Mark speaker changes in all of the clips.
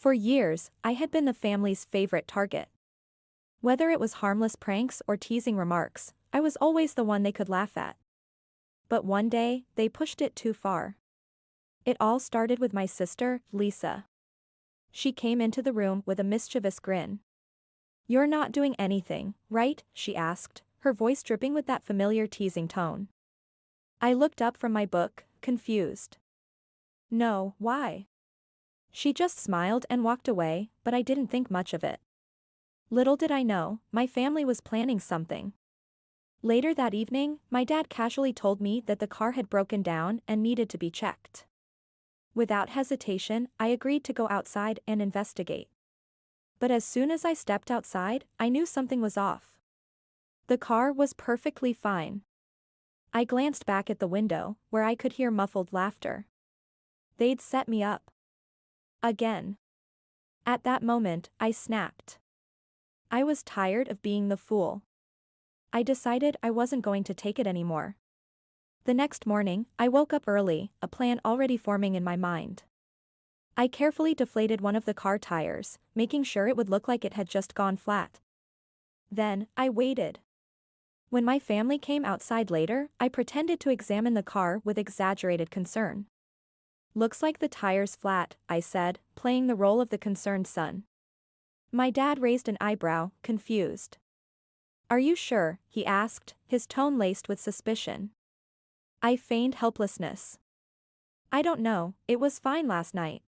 Speaker 1: For years, I had been the family's favorite target. Whether it was harmless pranks or teasing remarks, I was always the one they could laugh at. But one day, they pushed it too far. It all started with my sister, Lisa. She came into the room with a mischievous grin. "You're not doing anything, right?" she asked, her voice dripping with that familiar teasing tone. I looked up from my book, confused. "No, why?" She just smiled and walked away, but I didn't think much of it. Little did I know, my family was planning something. Later that evening, my dad casually told me that the car had broken down and needed to be checked. Without hesitation, I agreed to go outside and investigate. But as soon as I stepped outside, I knew something was off. The car was perfectly fine. I glanced back at the window, where I could hear muffled laughter. They'd set me up. Again. At that moment, I snapped. I was tired of being the fool. I decided I wasn't going to take it anymore. The next morning, I woke up early, a plan already forming in my mind. I carefully deflated one of the car tires, making sure it would look like it had just gone flat. Then, I waited. When my family came outside later, I pretended to examine the car with exaggerated concern. "Looks like the tire's flat," I said, playing the role of the concerned son. My dad raised an eyebrow, confused. "Are you sure?" he asked, his tone laced with suspicion. I feigned helplessness. "I don't know, it was fine last night."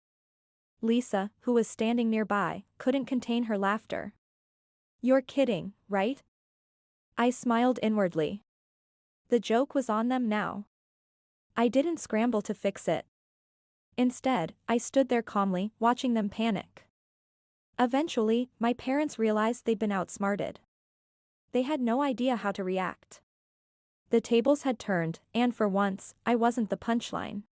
Speaker 1: Lisa, who was standing nearby, couldn't contain her laughter. "You're kidding, right?" I smiled inwardly. The joke was on them now. I didn't scramble to fix it. Instead, I stood there calmly, watching them panic. Eventually, my parents realized they'd been outsmarted. They had no idea how to react. The tables had turned, and for once, I wasn't the punchline.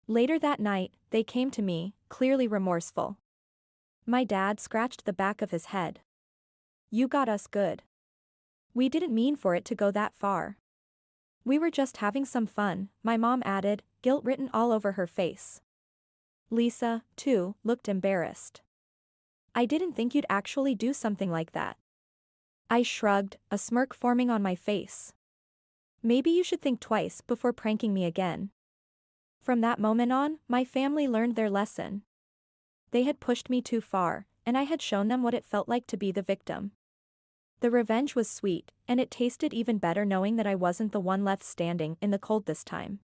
Speaker 1: Later that night, they came to me, clearly remorseful. My dad scratched the back of his head. "You got us good. We didn't mean for it to go that far." "We were just having some fun," my mom added, guilt written all over her face. Lisa, too, looked embarrassed. "I didn't think you'd actually do something like that." I shrugged, a smirk forming on my face. "Maybe you should think twice before pranking me again." From that moment on, my family learned their lesson. They had pushed me too far, and I had shown them what it felt like to be the victim. The revenge was sweet, and it tasted even better knowing that I wasn't the one left standing in the cold this time.